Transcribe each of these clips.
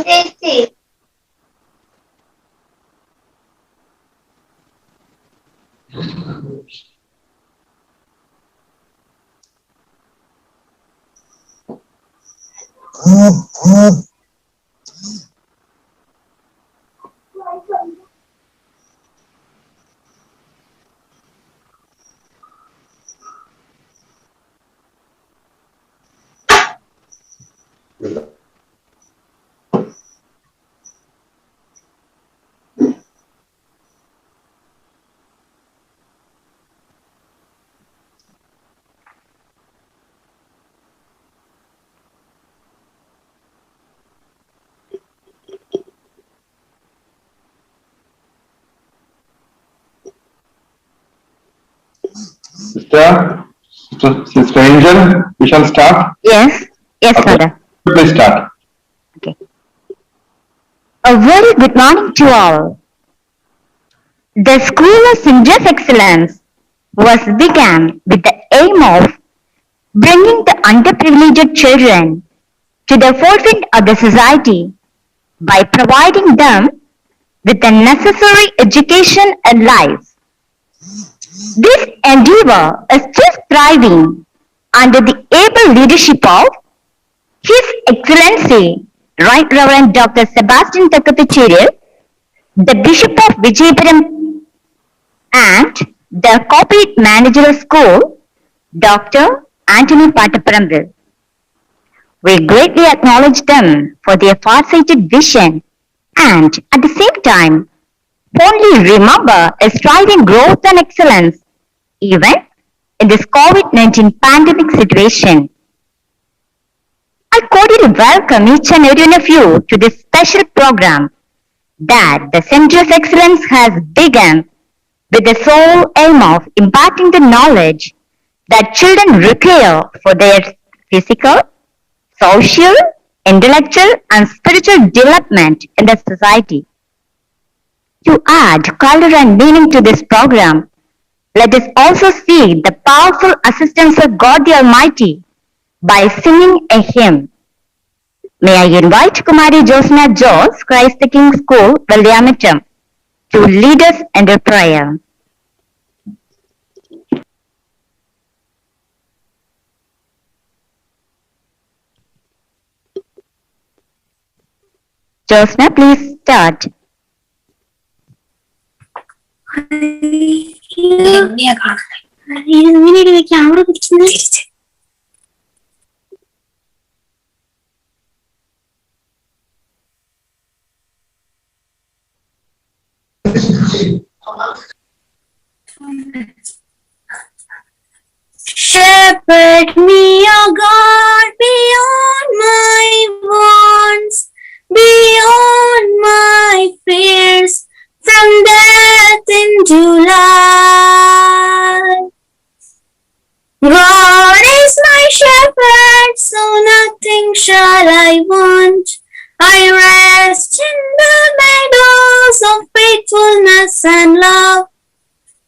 Diocese. Sister Angel, we shall start. Yes, Okay. Father. Please start. Okay. A very good morning to all. The School of Singer's Excellence was began with the aim of bringing the underprivileged children to the forefront of the society by providing them with the necessary education and life. This endeavor is still thriving under the able leadership of His Excellency Right Reverend Dr. Sebastian Takapachiril, the Bishop of Vijayapuram, and the Corporate Managerial School, Dr. Anthony Pataparambil. We greatly acknowledge them for their far-sighted vision and at the same time fondly remember a striving growth and excellence even in this COVID-19 pandemic situation. I cordially welcome each and every one of you to this special program that the Center of Excellence has begun with the sole aim of imparting the knowledge that children require for their physical, social, intellectual, and spiritual development in the society. To add color and meaning to this program, let us also see the powerful assistance of God the Almighty by singing a hymn. May I invite Kumari Josna Jos, Christ the King School, Vijayapuram, to lead us in the prayer. Josna, please start. Shepherd me, O God, beyond my wants, beyond my fears, from death into life. God is my shepherd, so nothing shall I want. I rest in the meadows of faithfulness and love.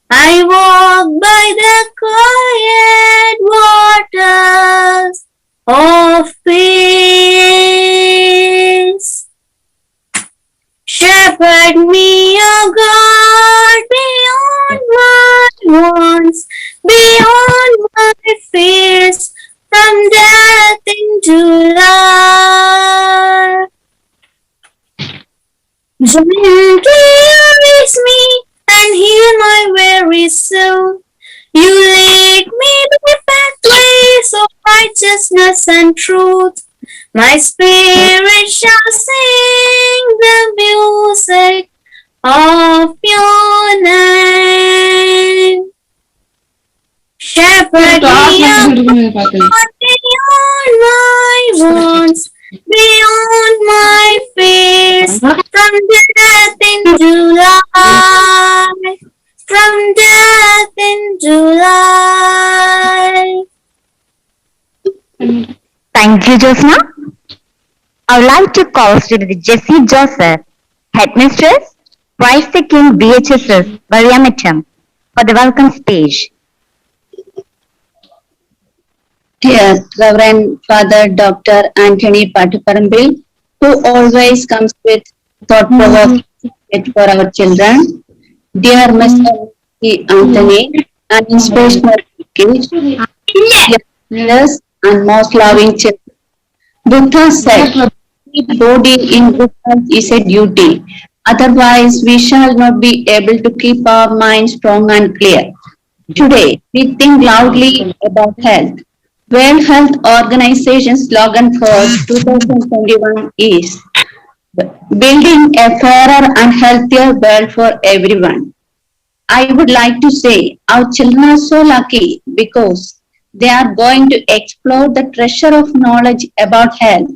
I walk by the quiet Gently raise me and heal my weary soul. You lead me by pathways of righteousness and truth. My spirit shall sing the music of your name. Shepherd me up beyond my wounds, beyond my fears, from death into life, from death into life. Thank you, Josna. I would like to call Srimati Jessie Joseph, Headmistress, Christ the King Diocese, Vijayapuram, for the welcome speech. Dear Reverend Father Dr. Anthony Patuparambil, who always comes with thought-provoking message for our children. Dear Mr. Anthony, an inspirational gift, dear leaders and most loving children. Buddha said, body in good health is a duty. Otherwise, we shall not be able to keep our minds strong and clear. Today, we think loudly about health. World Health Organization's slogan for 2021 is building a fairer and healthier world for everyone. I would like to say our children are so lucky because they are going to explore the treasure of knowledge about health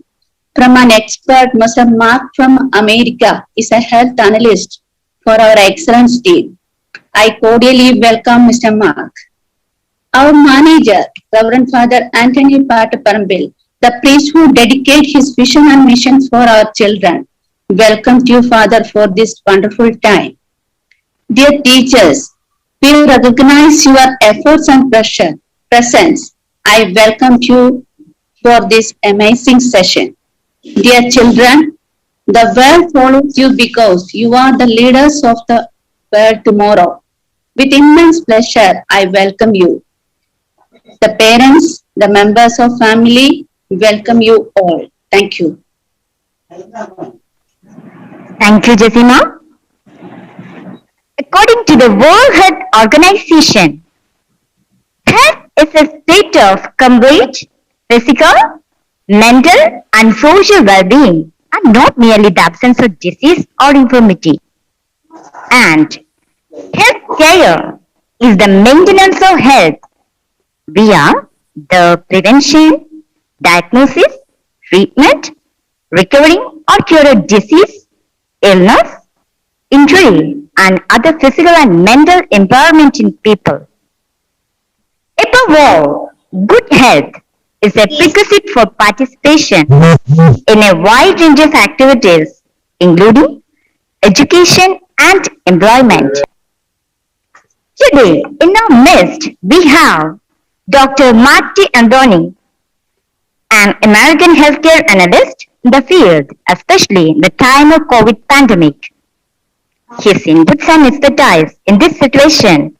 from an expert. Mr. Mark from America is a health analyst for our excellent team. I cordially welcome Mr. Mark. Our manager, Reverend Father Anthony Patuparambil, the priest who dedicate his vision and mission for our children. Welcome to you, Father, for this wonderful time. Dear teachers, we recognize your efforts and presence. I welcome you for this amazing session. Dear children, the world follows you because you are the leaders of the world tomorrow. With immense pleasure, I welcome you. The parents, the members of family, welcome you all. Thank you. Thank you, Jessima. According to the World Health Organization, health is a state of complete physical, mental, and social well-being, and not merely the absence of disease or infirmity. And health care is the maintenance of health via the prevention, diagnosis, treatment, recovery or cure of disease, illness, injury, and other physical and mental impairment in people. Above all, good health is a prerequisite for participation in a wide range of activities, including education and employment. Today, in our midst, we have Dr. Marty Anthony, an American healthcare analyst in the field, especially in the time of COVID pandemic. His inputs and expertise in this situation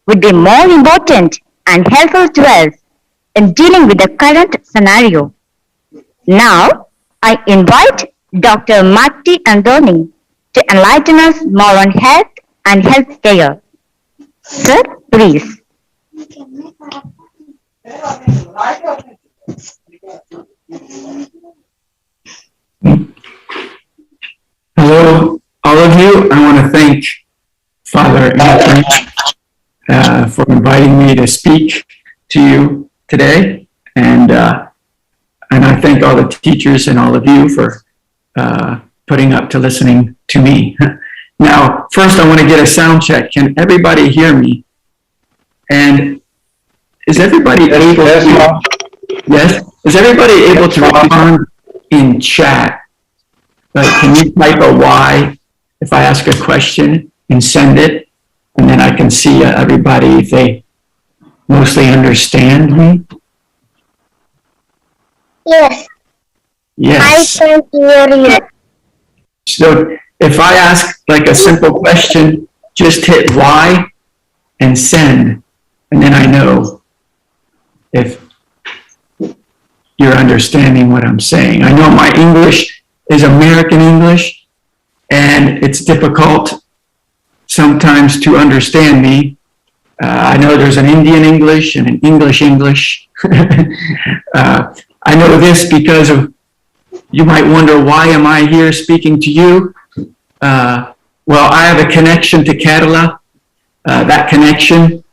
would be more important and helpful to us in dealing with the current scenario. Now, I invite Dr. Marty Anthony to enlighten us more on health and health care. Sir, please. Hello, all of you. I want to thank Father Anthony for inviting me to speak to you today, and I thank all the teachers and all of you for putting up to listening to me. Now, first, I want to get a sound check. Can everybody hear me? And is everybody able to? Yes. Is everybody able to respond in chat? Like, can you type a Y if I ask a question and send it, and then I can see everybody if they mostly understand me? Yes, Yes. I can hear you. So if I ask like a simple question, just hit Y and send, and then I know if you're understanding what I'm saying. I know my English is American English, and it's difficult sometimes to understand me. I know there's an Indian English and an English English. I know this because of, you might wonder, why am I here speaking to you? Well, I have a connection to Kerala. That connection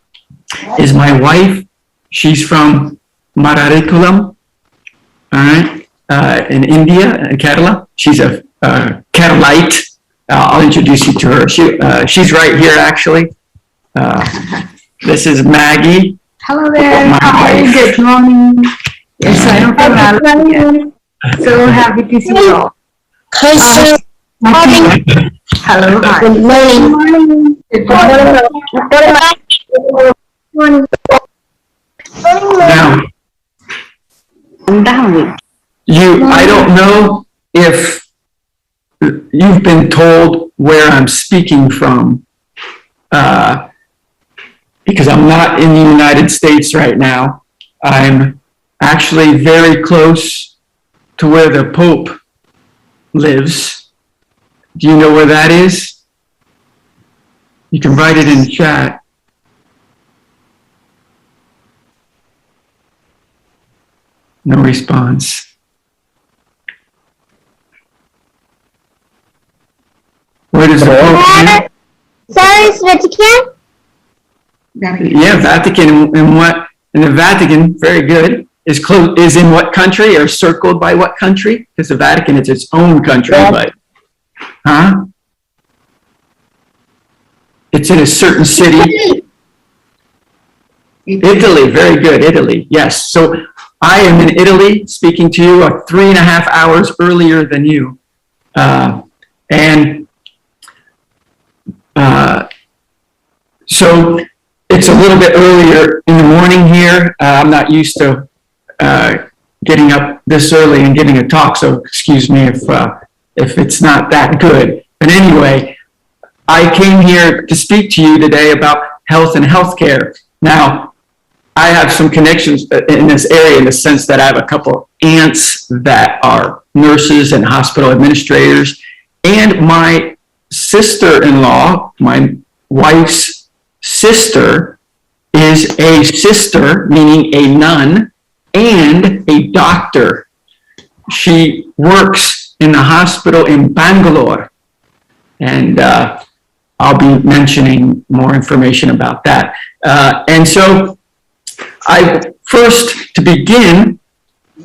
is my wife. She's from Mararikulam, all right, in India, in Kerala. She's a Keralite. I'll introduce you to her. She's right here, actually. This is Maggie. Hello there. My Hi, wife. good morning. Yes, I am from Alabama. So happy to see you all. Hi, sir. Hello, hi. Good morning. Now, I don't know if you've been told where I'm speaking from, because I'm not in the United States right now. I'm actually very close to where the Pope lives. Do you know where that is? You can write it in chat. No response. Where does the Pope live? Sorry, it's Vatican? Yeah, Vatican. And what? And the Vatican, very good, is close. Is in what country, or circled by what country? Because the Vatican is its own country, but it's in a certain city. Italy, very good, Italy. Yes. So I am in Italy, speaking to you 3.5 hours earlier than you, so it's a little bit earlier in the morning here. I'm not used to getting up this early and giving a talk, so excuse me if it's not that good. But anyway, I came here to speak to you today about health and healthcare. Now, I have some connections in this area in the sense that I have a couple aunts that are nurses and hospital administrators, and my sister-in-law, my wife's sister, is a sister, meaning a nun, and a doctor. She works in the hospital in Bangalore, and I'll be mentioning more information about that. And so first, to begin,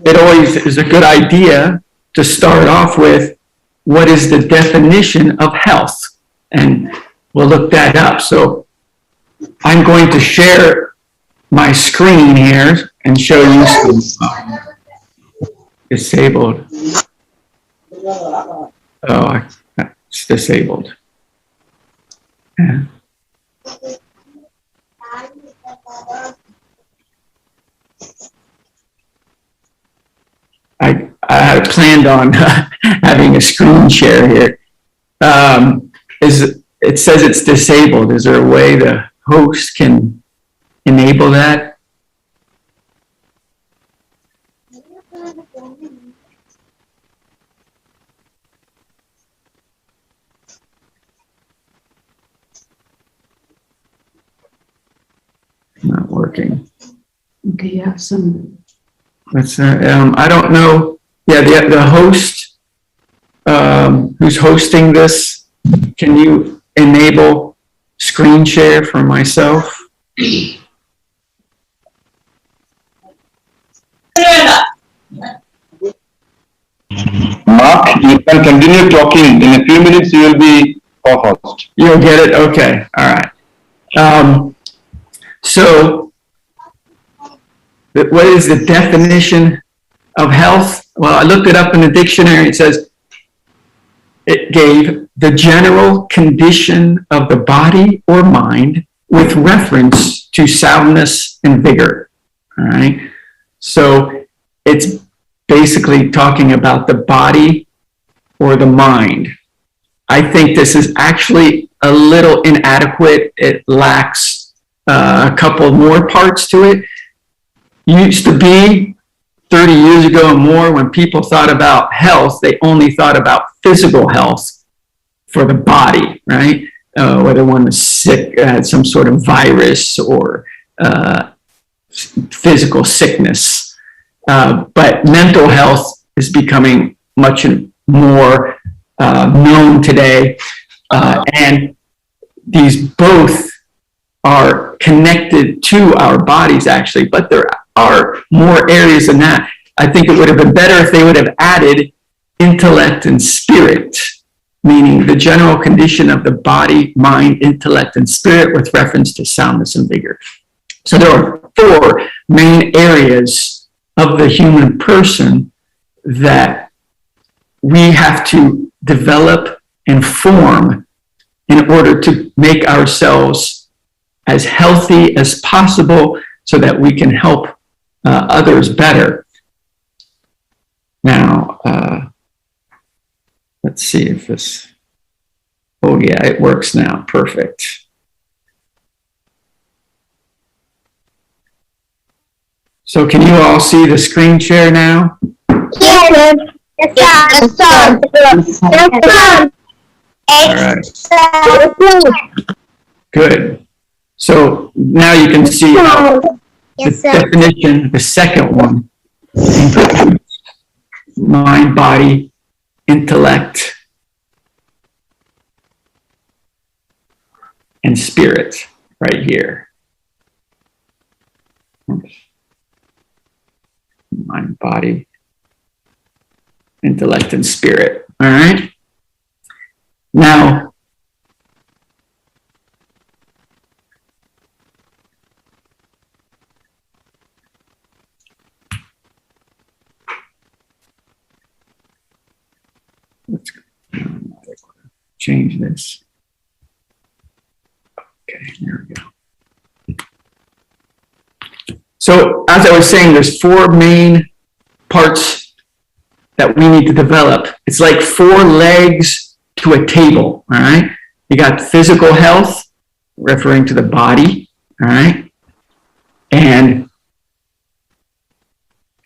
it always is a good idea to start off with, what is the definition of health? And we'll look that up. So I'm going to share my screen here and show you some disabled. Oh, it's disabled. Yeah. I had planned on having a screen share here. It says it's disabled. Is there a way the host can enable that? Not working. Okay, yeah, some. That's I don't know. Yeah, the host who's hosting this, can you enable screen share for myself? Mark, you can continue talking. In a few minutes, you will be co-host. You'll get it? Okay. All right. So, what is the definition of health? Well, I looked it up in the dictionary. It says, it gave the general condition of the body or mind with reference to soundness and vigor. All right. So it's basically talking about the body or the mind. I think this is actually a little inadequate. It lacks a couple more parts to it. Used to be 30 years ago and more, when people thought about health, they only thought about physical health. for the body, right? Whether one was sick, had some sort of virus or physical sickness. But mental health is becoming much more known today. And these both are connected to our bodies, actually, but there are more areas than that. I think it would have been better if they would have added intellect and spirit, meaning the general condition of the body, mind, intellect, and spirit with reference to soundness and vigor. So there are 4 main areas of the human person that we have to develop and form in order to make ourselves as healthy as possible so that we can help others better. Now, let's see if this, oh yeah, it works now, perfect. So can you all see the screen share now? Yes, sir. All right. Good. So now you can see how the definition, the second one, includes mind, body, intellect, and spirit right here. Mind, body, intellect, and spirit. All right. Now, let's change this. Okay, there we go. So as I was saying, there's 4 main parts that we need to develop. It's like 4 legs to a table, all right? You got physical health, referring to the body, all right? And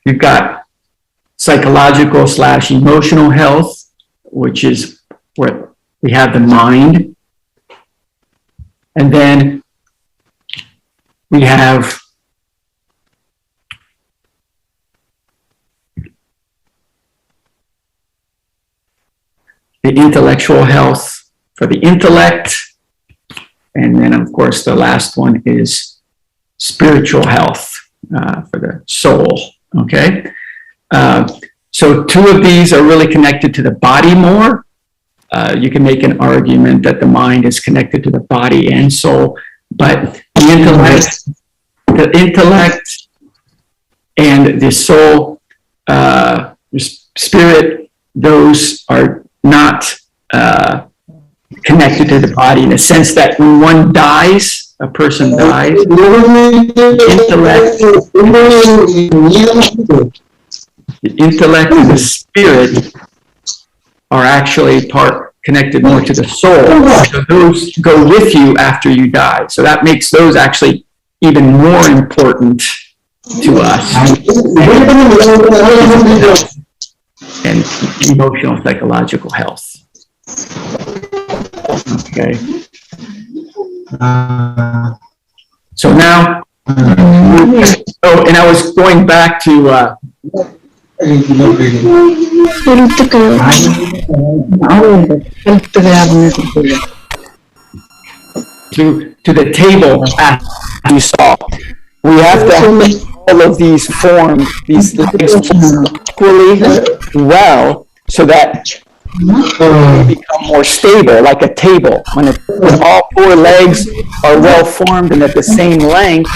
you've got psychological / emotional health, which is where we have the mind. And then we have the intellectual health for the intellect. And then, of course, the last one is spiritual health for the soul, okay? So 2 of these are really connected to the body more. You can make an argument that the mind is connected to the body and soul, but the intellect and the soul, spirit, those are not connected to the body in the sense that when one dies, a person dies, the intellect and the spirit are actually connected more to the soul. So those go with you after you die. So that makes those actually even more important to us. And emotional, psychological health. Okay. So now, and I was going back to to the table as you saw. We have to have all of these formed, these legs equally well, so that they become more stable, like a table. When all 4 legs are well formed and at the same length,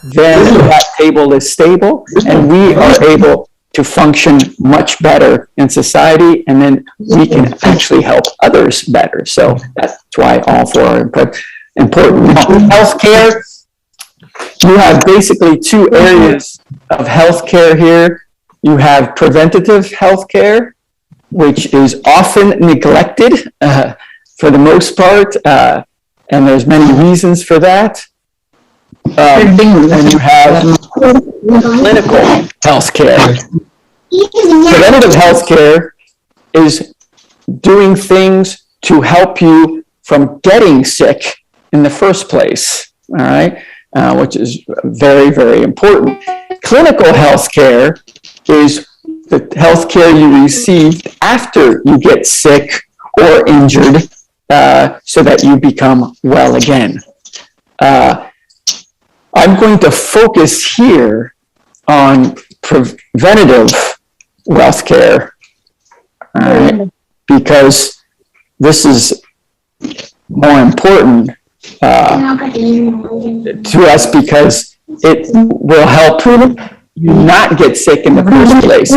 then that table is stable, and we are able to function much better in society, and then we can actually help others better. So that's why all 4 are important. Healthcare, you have basically 2 areas of healthcare here. You have preventative healthcare, which is often neglected for the most part, and there's many reasons for that. And you have clinical healthcare. Preventative healthcare is doing things to help you from getting sick in the first place, all right, which is very, very important. Clinical health care is the health care you received after you get sick or injured so that you become well again. I'm going to focus here on preventative health care, because this is more important to us because it will help you not get sick in the first place.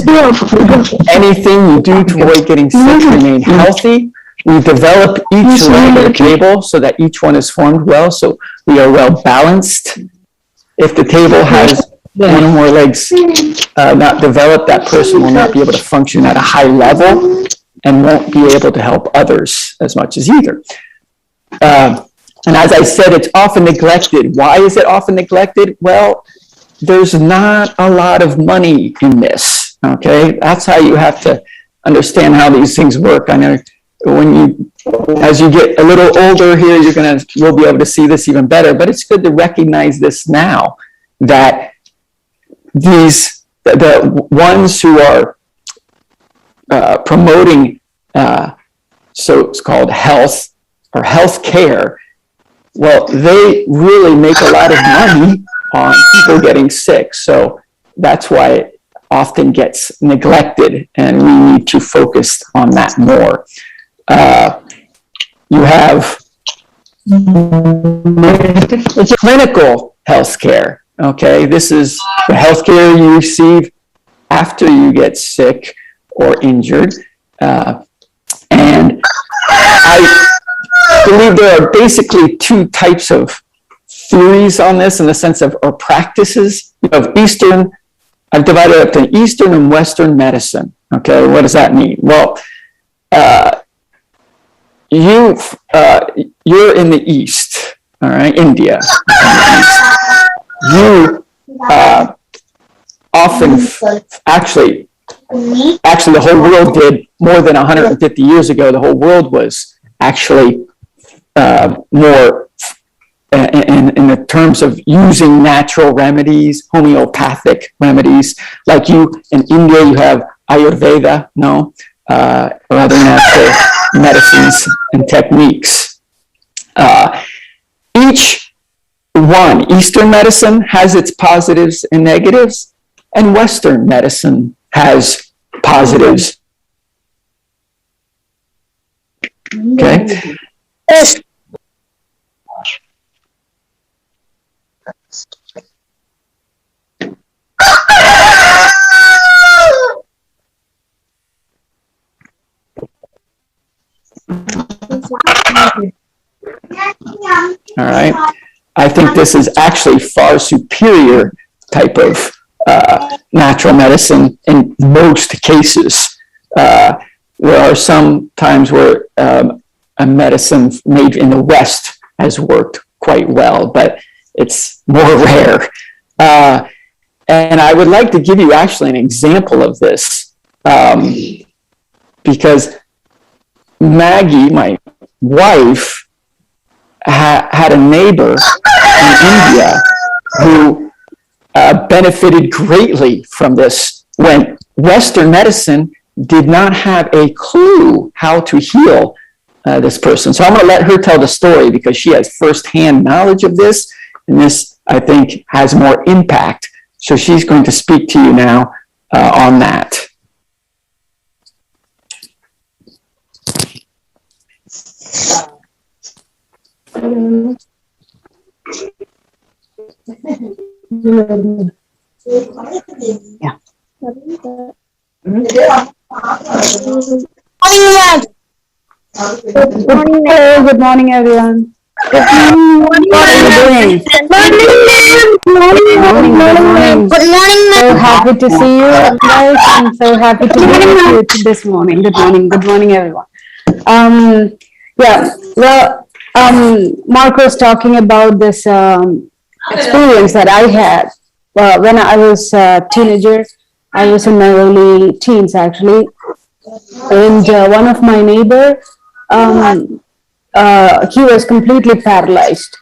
Anything you do to avoid getting sick, remain healthy. We develop each leg of the table so that each one is formed well, so we are well balanced. If the table has one or more legs not developed, that person will not be able to function at a high level and won't be able to help others as much as either. And as I said, it's often neglected. Why is it often neglected? Well, there's not a lot of money in this, okay? That's how you have to understand how these things work. I know as you get a little older here, you'll be able to see this even better, but it's good to recognize this now, that the ones who are promoting so-called health or health care, well, they really make a lot of money on people getting sick. So that's why it often gets neglected, and we need to focus on that more. You have clinical health care. Okay, this is the health care you receive after you get sick or injured. And I believe there are basically two types of theories on this in the sense of, or practices. You have I've divided it up to Eastern and Western medicine. Okay, what does that mean? Well, you're in the East, all right, India. You often, actually the whole world did more than 150 years ago. The whole world was actually more in the terms of using natural remedies, homeopathic remedies. Like in India, you have Ayurveda, or other natural medicines and techniques. Each one, Eastern medicine has its positives and negatives, and Western medicine has positives. Okay? All right. I think this is actually far superior type of natural medicine in most cases. There are some times where a medicine made in the West has worked quite well, but it's more rare. And I would like to give you actually an example of this, because Maggie, my wife, had a neighbor in India who benefited greatly from this when Western medicine did not have a clue how to heal this person. So I'm going to let her tell the story because she has firsthand knowledge of this, and this, I think, has more impact. So she's going to speak to you now on that. Good morning, everyone. Good morning. What are you doing? Good morning. So happy to see you guys. I'm so happy to be with you this morning. Good morning, everyone. Mark was talking about this experience that I had when I was a teenager. I was in my early teens, actually. And one of my neighbor, he was completely paralyzed.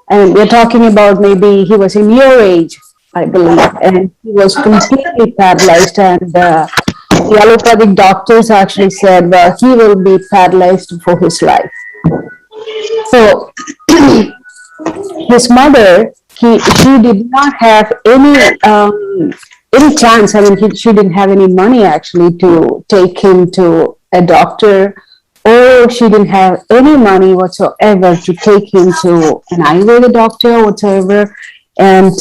And we're talking about maybe he was in your age, I believe, and he was completely paralyzed. And the allopathic doctors actually said, well, he will be paralyzed for his life. So his mother, she did not have any chance. I mean, she didn't have any money actually to take him to a doctor, or she didn't have any money whatsoever to take him to an Ayurveda doctor whatsoever. And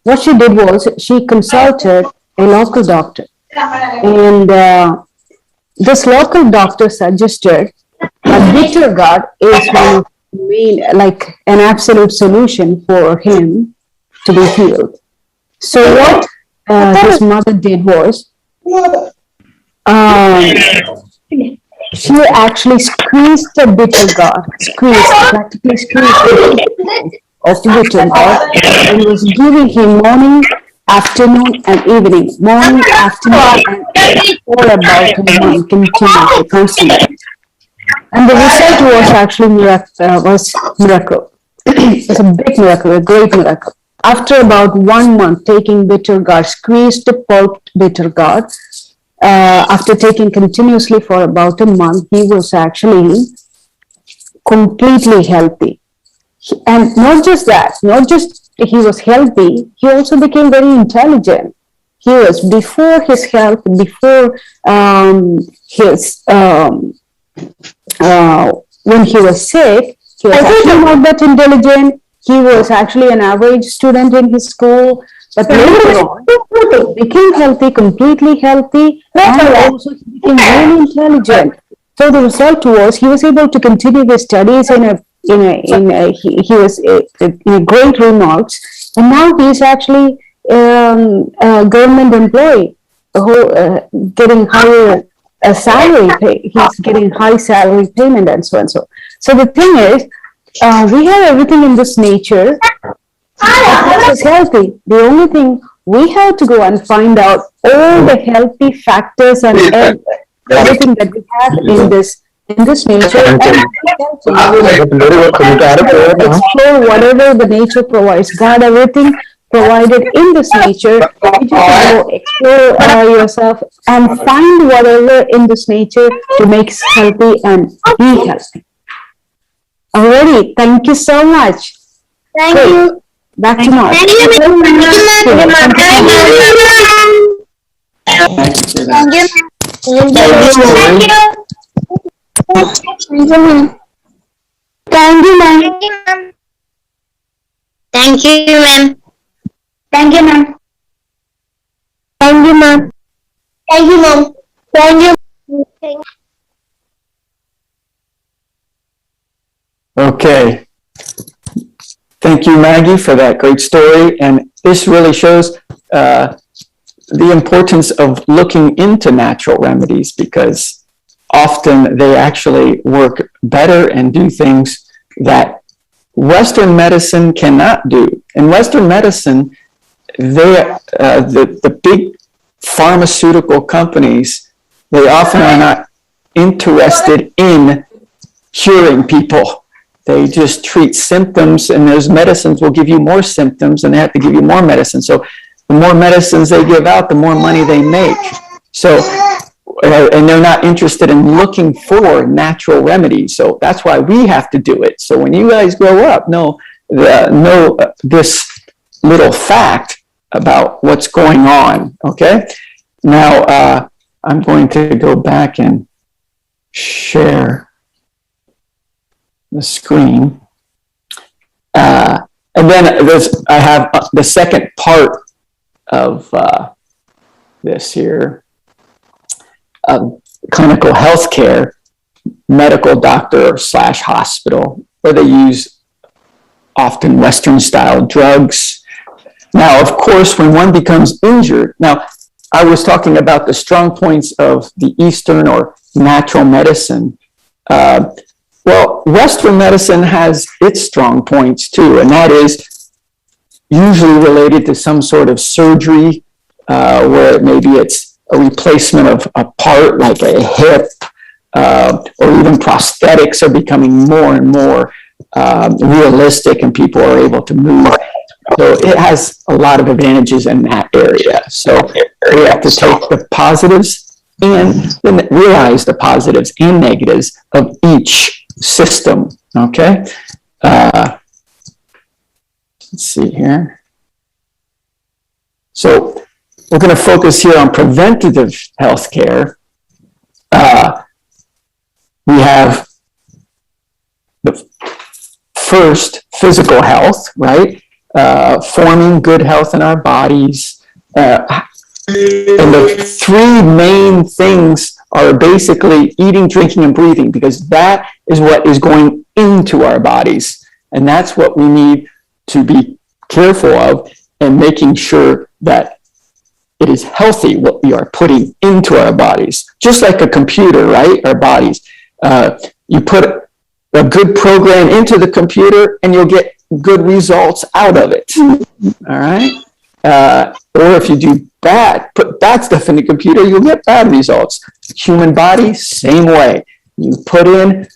what she did was she consulted a local doctor, and this local doctor suggested a bitter gourd is one of the main, like an absolute solution for him to be healed. So what his mother did was, she actually squeezed the bitter gourd, practically squeezed the of the bitter gourd, and was giving him morning, afternoon, and evening, morning, afternoon, and evening, for about a month continuously, constantly. And the result was actually miracle. It's a big miracle, a great miracle. After about 1 month taking bitter gourd, squeezed the pulped bitter gourd, after taking continuously for about a month, he was actually completely healthy. And not just that, not just he was healthy, he also became very intelligent. He was, before his health, before when he was sick, he was actually not that intelligent. He was actually an average student in his school, but later on, he became healthy, completely healthy, and also he became really intelligent. So the result was he was able to continue his studies he was in great remarks, and now he is actually a government employee who getting higher salary pay. He's getting high salary payment and so and so. So the thing is, we have everything in this nature that makes us healthy. The only thing we have to go and find out all the healthy factors and everything that we have in this nature, and explore whatever the nature provides. God, everything provided in this nature. You just go explore yourself and find whatever in this nature to make us healthy and be healthy. Alrighty, thank you so much. Thank you. Back to Mark. Thank you, ma'am. Thank you, ma'am. Thank you, ma'am. Thank you, ma'am. Thank you, ma'am. Thank you, ma'am. Thank you, ma'am. Thank you, ma'am. Thank you. Thank you. Okay. Thank you, Maggie, for that great story. And this really shows the importance of looking into natural remedies, because often they actually work better and do things that Western medicine cannot do. In Western medicine, the big pharmaceutical companies, they often are not interested in curing people. They just treat symptoms, and those medicines will give you more symptoms, and they have to give you more medicine. So the more medicines they give out, the more money they make. So, and they're not interested in looking for natural remedies. So that's why we have to do it. So when you guys grow up, know this little fact about what's going on. Okay. Now I'm going to go back and share the screen. And then I have the second part of this here. Clinical healthcare, medical doctor / hospital, where they use often Western style drugs. Now, of course, when one becomes injured, now I was talking about the strong points of the Eastern or natural medicine. Well, Western medicine has its strong points too, and that is usually related to some sort of surgery, where maybe it's a replacement of a part like a hip or even prosthetics are becoming more and more realistic, and people are able to move. So it has a lot of advantages in that area. So we have to take the positives and then realize the positives and negatives of each system. Okay. Let's see here. So we're going to focus here on preventative healthcare. We have the first, physical health, right? Forming good health in our bodies. And the three main things are basically eating, drinking, and breathing, because that is what is going into our bodies. And that's what we need to be careful of, and making sure that it is healthy what we are putting into our bodies. Just like a computer, right? Our bodies. You put a good program into the computer and you'll get good results out of it. All right? Or if you do put bad stuff in the computer, you'll get bad results. Human body, same way. You put in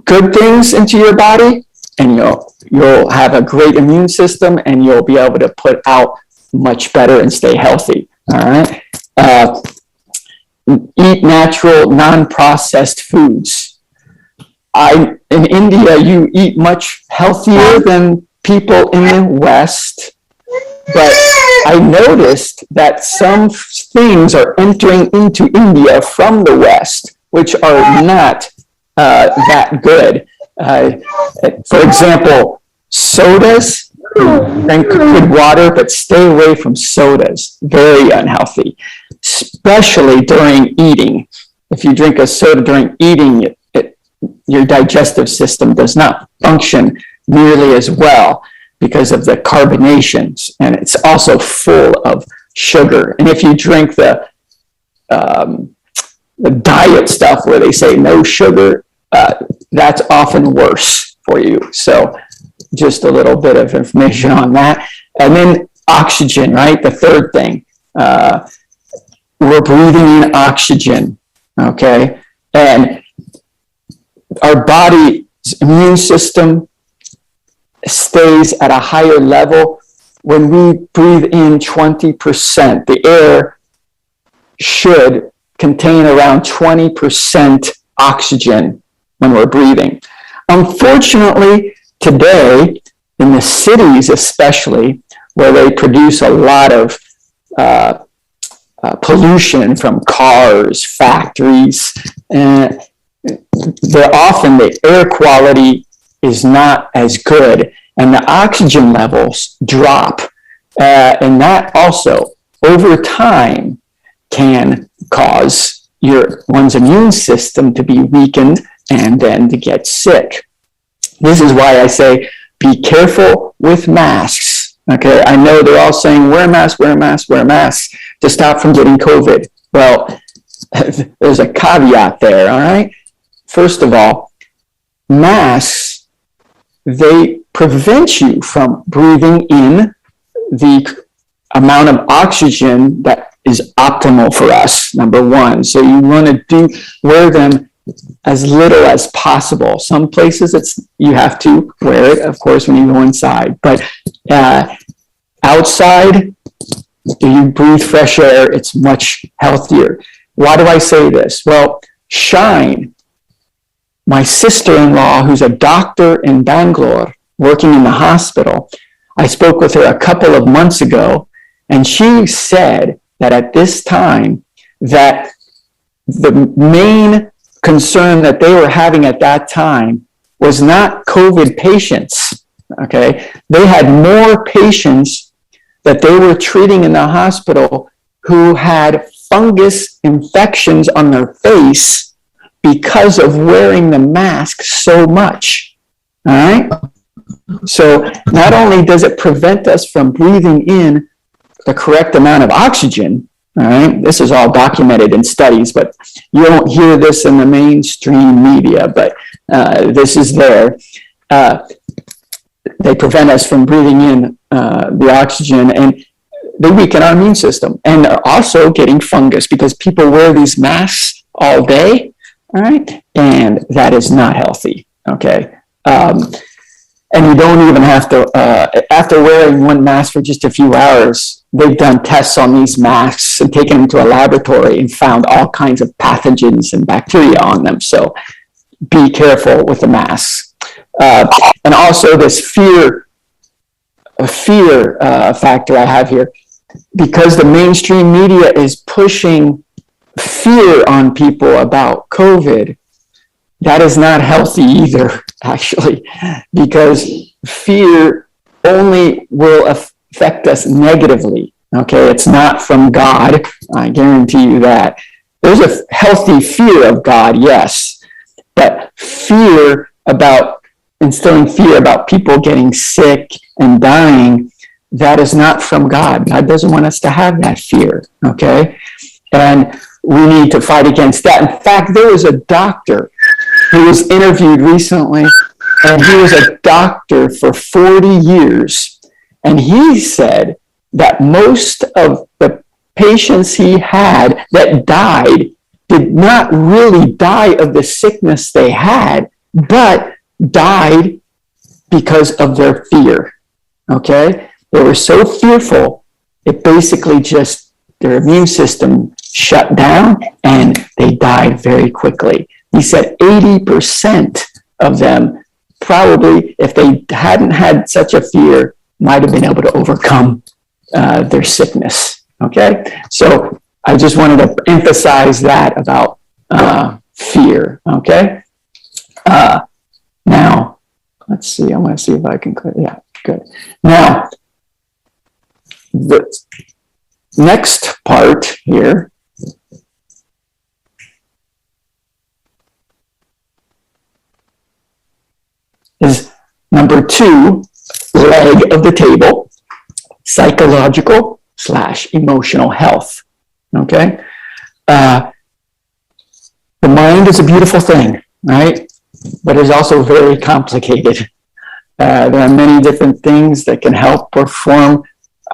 good things into your body, and you'll have a great immune system, and you'll be able to put out much better and stay healthy. All right. Eat natural, non-processed foods. In India, you eat much healthier than people in the West, but I noticed that some things are entering into India from the West, which are not that good. For example, sodas. Drink good water, but stay away from sodas. Very unhealthy, especially during eating. If you drink a soda during eating, your digestive system does not function nearly as well because of the carbonations, and it's also full of sugar. And if you drink the diet stuff where they say no sugar, that's often worse for you. So just a little bit of information on that. And then oxygen, right? The third thing. We're breathing in oxygen, okay? And our body's immune system stays at a higher level when we breathe in 20%. The air should contain around 20% oxygen when we're breathing. Unfortunately, today, in the cities especially, where they produce a lot of pollution from cars, factories, and often the air quality is not as good, and the oxygen levels drop. And that also, over time, can cause one's immune system to be weakened and then to get sick. This is why I say, be careful with masks. Okay, I know they're all saying, wear a mask, wear a mask, wear a mask to stop from getting COVID. Well, there's a caveat there, all right? First of all, masks, they prevent you from breathing in the amount of oxygen that is optimal for us, number one. So you want to wear them as little as possible. Some places you have to wear it, of course, when you go inside. But outside, you breathe fresh air, it's much healthier. Why do I say this? Well, Shine, my sister-in-law, who's a doctor in Bangalore, working in the hospital, I spoke with her a couple of months ago, and she said that at this time, that the main concern that they were having at that time was not COVID patients, okay? They had more patients that they were treating in the hospital who had fungus infections on their face because of wearing the mask so much, all right? So not only does it prevent us from breathing in the correct amount of oxygen, all right, this is all documented in studies, but you don't hear this in the mainstream media, but this is there. They prevent us from breathing in the oxygen, and they weaken our immune system, and are also getting fungus because people wear these masks all day, all right? And that is not healthy, okay? And you don't even have to, after wearing one mask for just a few hours, they've done tests on these masks and taken them to a laboratory and found all kinds of pathogens and bacteria on them. So be careful with the masks. And also this fear factor I have here, because the mainstream media is pushing fear on people about COVID, that is not healthy either, actually, because fear only will affect us negatively, okay? It's not from God, I guarantee you that. There's a healthy fear of God, yes, but instilling fear about people getting sick and dying, that is not from God. God doesn't want us to have that fear, okay? And we need to fight against that. In fact, there was a doctor who was interviewed recently, and he was a doctor for 40 years. And he said that most of the patients he had that died did not really die of the sickness they had, but died because of their fear, okay? They were so fearful, it basically just, their immune system shut down and they died very quickly. He said 80% of them probably, if they hadn't had such a fear, might have been able to overcome their sickness, okay? So I just wanted to emphasize that about fear, okay? Now, let's see, I want to see if I can clear, yeah, good. Now, the next part here is number 2 leg of the table, psychological/emotional health, okay? The mind is a beautiful thing, right? But it's also very complicated. There are many different things that can help perform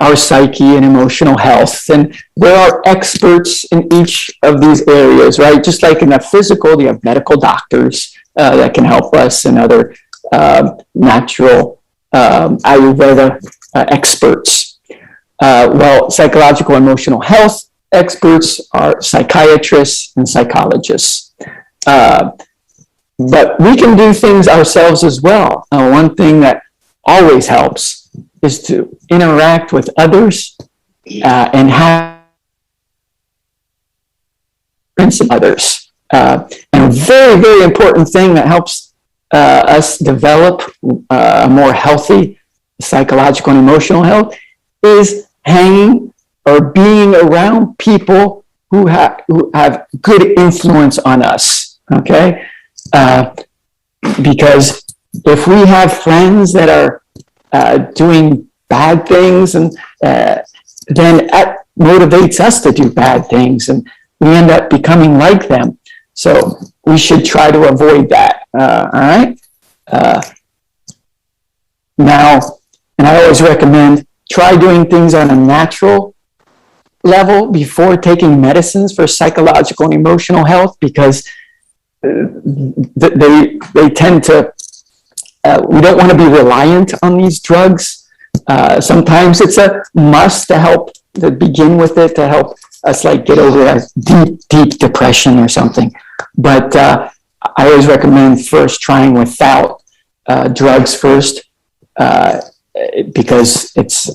our psyche and emotional health. And there are experts in each of these areas, right? Just like in the physical, you have medical doctors that can help us, and other natural Ayurveda experts. Well, psychological emotional health experts are psychiatrists and psychologists. But we can do things ourselves as well. One thing that always helps is to interact with others and have others. And a very, very important thing that helps us develop a more healthy psychological and emotional health is hanging or being around people who have good influence on us, okay? Because if we have friends that are doing bad things, and then that motivates us to do bad things, and we end up becoming like them. So we should try to avoid that, all right? Now, and I always recommend, try doing things on a natural level before taking medicines for psychological and emotional health, because they tend to, we don't want to be reliant on these drugs. Sometimes it's a must to help, to begin with it, to help us like get over a deep depression or something. But I always recommend first trying without drugs first, because it's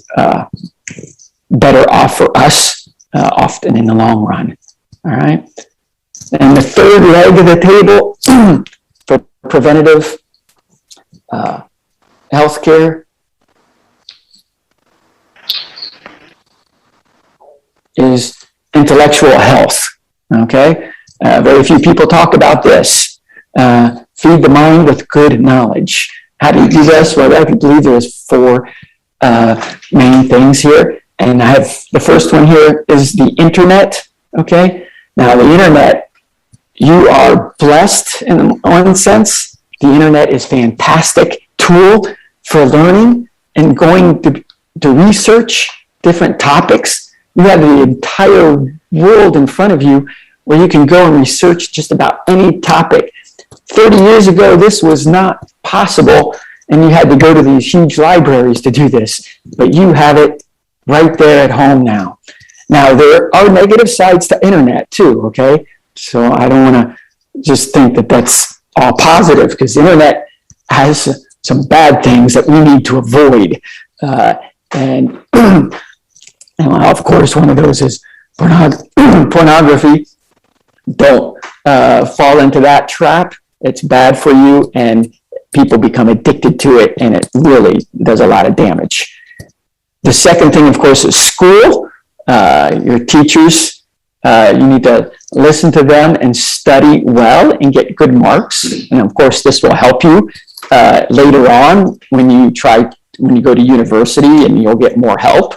better off for us often in the long run. All right. And the third leg of the table for preventative healthcare is intellectual health. Okay, very few people talk about this. Feed the mind with good knowledge. How do you do this? Well, I believe there's 4 main things here, and I have the first one here is the internet. Okay, now the internet, you are blessed in one sense. The internet is a fantastic tool for learning and going to research different topics. You have the entire world in front of you where you can go and research just about any topic. 30 years ago, this was not possible, and you had to go to these huge libraries to do this, but you have it right there at home now. Now, there are negative sides to internet too, okay? So I don't want to just think that that's all positive, because the internet has some bad things that we need to avoid. And of course, one of those is pornography. Don't fall into that trap. It's bad for you, and people become addicted to it, and it really does a lot of damage. The second thing, of course, is school. Your teachers, you need to listen to them and study well and get good marks. And of course, this will help you later on when you go to university, and you'll get more help.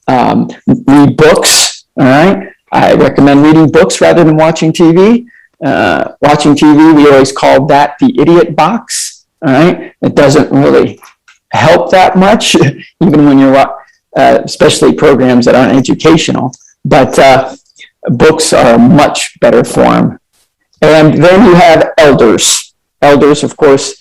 Read books, all right? I recommend reading books rather than watching TV. Watching TV, we always called that the idiot box, all right? It doesn't really help that much, even when you're, especially programs that aren't educational, but books are a much better form. And then you have elders. Elders, of course,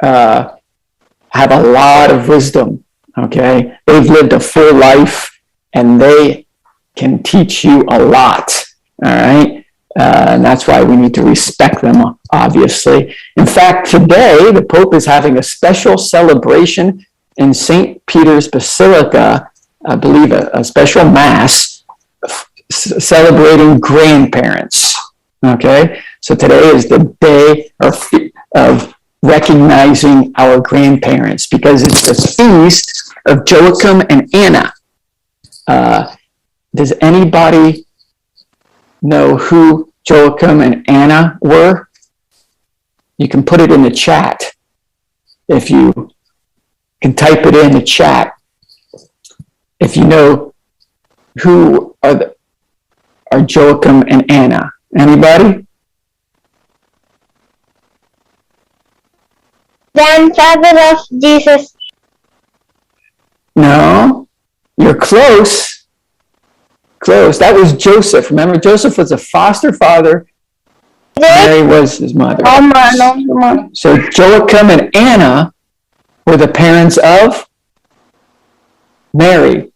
have a lot of wisdom, okay? They've lived a full life, and they can teach you a lot, all right? And that's why we need to respect them, obviously. In fact, today, the Pope is having a special celebration in St. Peter's Basilica, I believe a special mass celebrating grandparents, okay? So today is the day of recognizing our grandparents, because it's the feast of Joachim and Anna. Does anybody know who Joachim and Anna were? You can put it in the chat. If you can type it in the chat, if you know who are Joachim and Anna. Anybody? Grandfather of Jesus. No, you're close. Close. That was Joseph. Remember, Joseph was a foster father. Mary was his mother. So Joachim and Anna were the parents of Mary,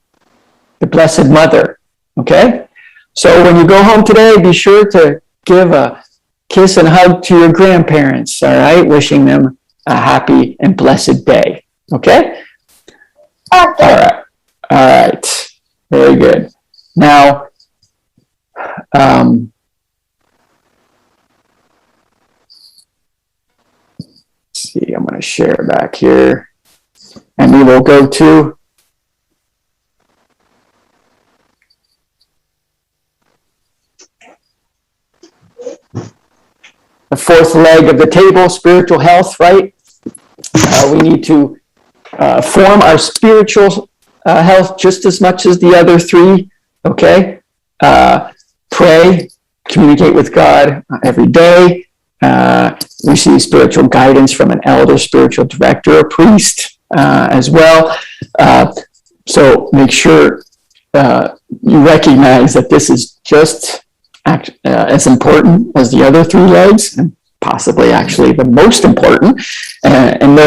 the Blessed Mother. Okay? So when you go home today, be sure to give a kiss and hug to your grandparents, all right? Wishing them a happy and blessed day. Okay? Okay. All right. All right. Very good. Now, let's see, I'm going to share back here, and we will go to the fourth leg of the table, spiritual health, right? We need to form our spiritual health just as much as the other three, okay? Pray, communicate with God every day, receive spiritual guidance from an elder, spiritual director, or priest as well. So make sure you recognize that this is just as important as the other three legs, and possibly actually the most important. And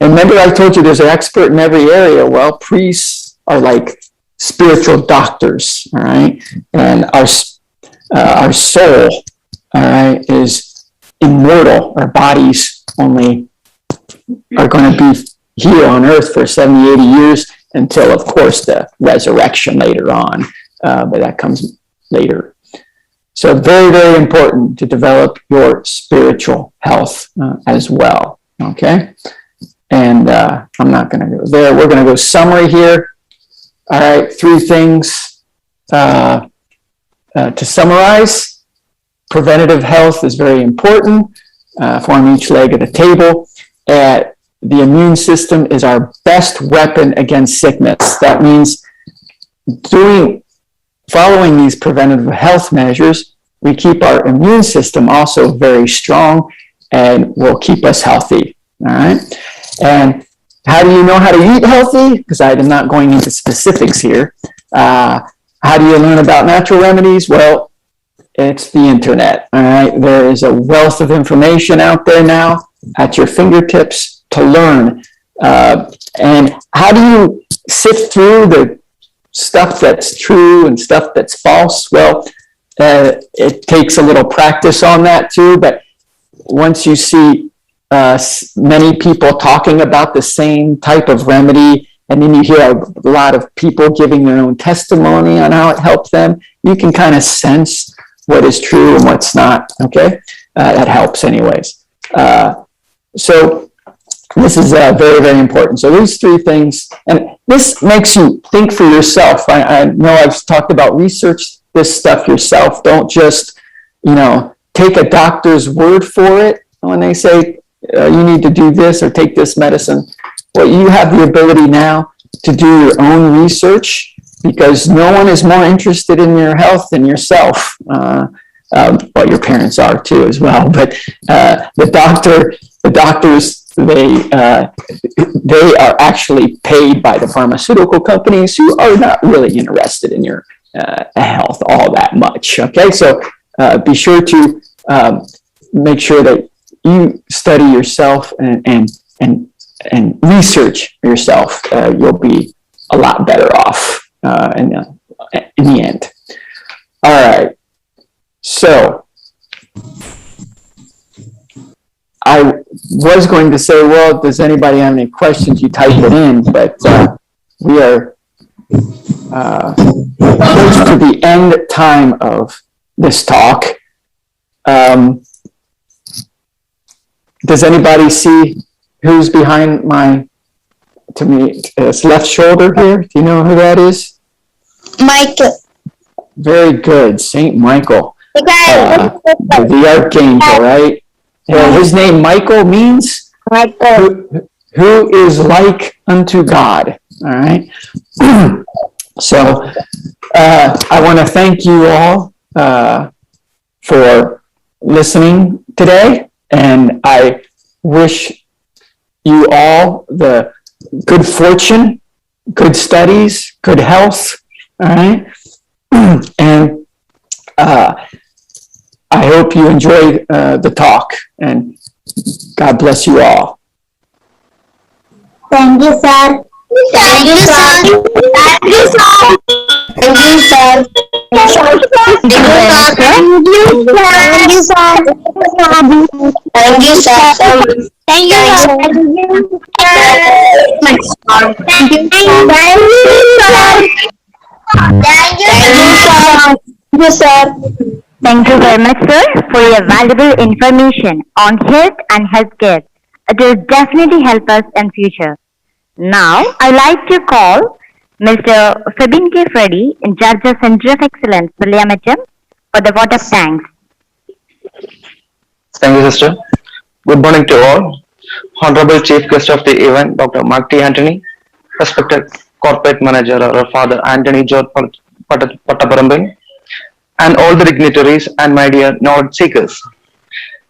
remember, I told you there's an expert in every area. Well, priests are like spiritual doctors, all right? And our soul, all right, is immortal. Our bodies only are going to be here on earth for 70, 80 years until, of course, the resurrection later on. But that comes later. So very, very important to develop your spiritual health as well, okay? And I'm not going to go there. We're going to go summary here. All right, 3 things to summarize. Preventative health is very important. Form each leg of the table. The immune system is our best weapon against sickness. That means following these preventative health measures, we keep our immune system also very strong and will keep us healthy. All right. And how do you know how to eat healthy? Because I'm not going into specifics here. How do you learn about natural remedies? Well, It's the internet. All right. There is a wealth of information out there now at your fingertips to learn. And how do you sift through the stuff that's true and stuff that's false? Well, it takes a little practice on that too. But once you see many people talking about the same type of remedy, and then you hear a lot of people giving their own testimony on how it helped them, you can kind of sense what is true and what's not. Okay, that helps anyways. So this is very, very important. So these three things, and this makes you think for yourself. I know I've talked about research this stuff yourself. Don't just, take a doctor's word for it when they say you need to do this or take this medicine. Well, you have the ability now to do your own research, because no one is more interested in your health than yourself. Well, your parents are too as well. But the doctors, they are actually paid by the pharmaceutical companies, who are not really interested in your health all that much. Okay, so be sure to make sure that you study yourself and research yourself. You'll be a lot better off in the end. All right. So I was going to say, well, does anybody have any questions? You type it in, but we are close to the end time of this talk. Does anybody see who's behind his left shoulder here? Do you know who that is? Michael. Very good, Saint Michael. The archangel, right? His name Michael means who is like unto God. All right. So I want to thank you all for listening today, and I wish you all the good fortune, good studies, good health. All right. And I hope you enjoyed the talk, and God bless you all. Thank you, sir. Thank you, sir. Thank you, sir. Thank you, sir. Thank you, sir. Thank you, sir. Thank you, sir. Thank you, sir. Thank you very much, sir, for your valuable information on health and healthcare. It will definitely help us in future. Now, I'd like to call Mr. Febin K. Freddy, in charge of Center of Excellence, Vijayapuram, for the vote of thanks. Thank you, sister. Good morning to all. Honorable Chief Guest of the event, Dr. Mark T. Anthony, respected Corporate Manager, our Father Anthony George Pattaparambin, and all the dignitaries and my dear knowledge seekers.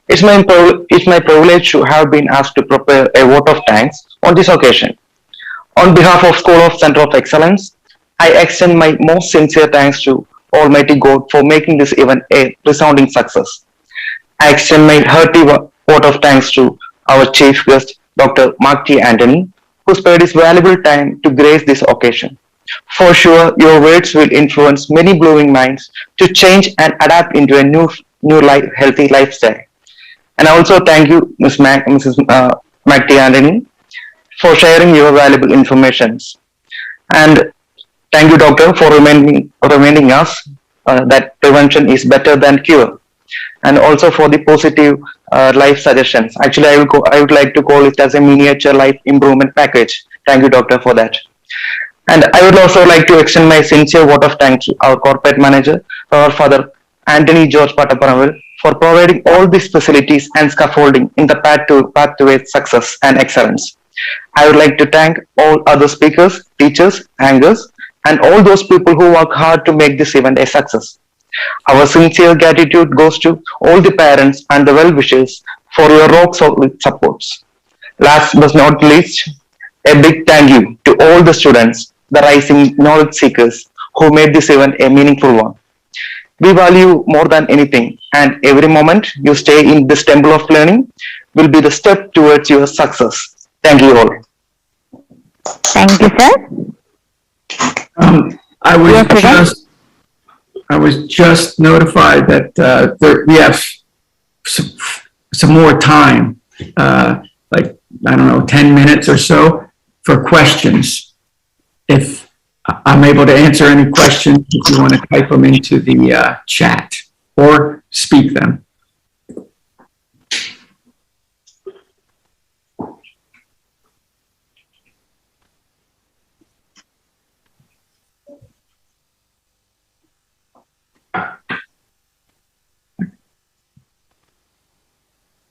It's my privilege to have been asked to prepare a vote of thanks on this occasion. On behalf of School of Center of Excellence, I extend my most sincere thanks to Almighty God for making this event a resounding success. I extend my hearty vote of thanks to our Chief Guest, Dr. Mark T. Anthony, who spared his valuable time to grace this occasion. For sure, your words will influence many blooming minds to change and adapt into a new healthy lifestyle. And I also thank you, Mrs. Mac T. Anthony, for sharing your valuable information. And thank you, Doctor, for reminding us that prevention is better than cure. And also for the positive life suggestions. Actually, I would like to call it as a miniature life improvement package. Thank you, Doctor, for that. And I would also like to extend my sincere vote of thanks to our corporate manager, our Father Anthony George Pattaparambin, for providing all these facilities and scaffolding in the path to success and excellence. I would like to thank all other speakers, teachers, anchors, and all those people who work hard to make this event a success. Our sincere gratitude goes to all the parents and the well-wishers for your rock-solid supports. Last but not least, a big thank you to all the students, the rising knowledge seekers who made this event a meaningful one. we value more than anything, and every moment you stay in this temple of learning will be the step towards your success. Thank you all. Thank you, sir. I was just notified that we have some more time, like, I don't know, 10 minutes or so for questions. If I'm able to answer any questions, if you want to type them into the chat or speak them.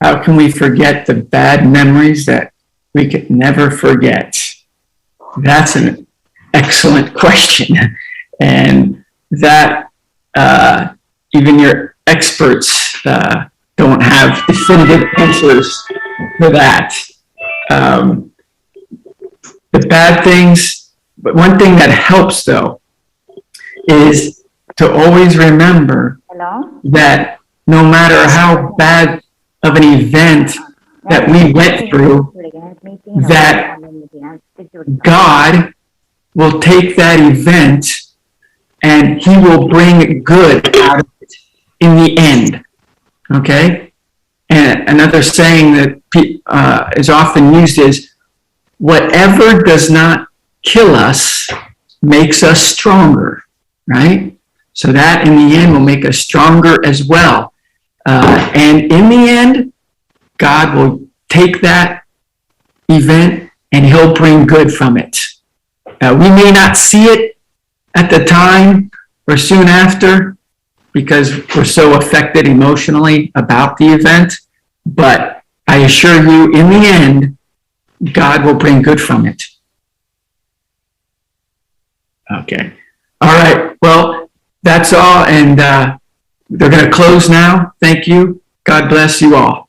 How can we forget the bad memories that we could never forget? That's an excellent question. And that even your experts don't have definitive answers for that. The bad things, but one thing that helps though, is to always remember that no matter how bad of an event that we went through, that God will take that event and he will bring good out of it in the end. Okay? And another saying that is often used is, whatever does not kill us makes us stronger, right? So that in the end will make us stronger as well. And in the end, God will take that event and he'll bring good from it. We may not see it at the time or soon after because we're so affected emotionally about the event, but I assure you, in the end, God will bring good from it. Okay. All right. Well, that's all. And they're going to close now. Thank you. God bless you all.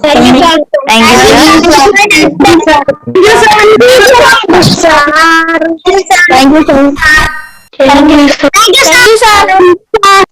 Thank you, sir. Thank you, sir. Thank you, sir. Thank you, sir. Thank you, sir.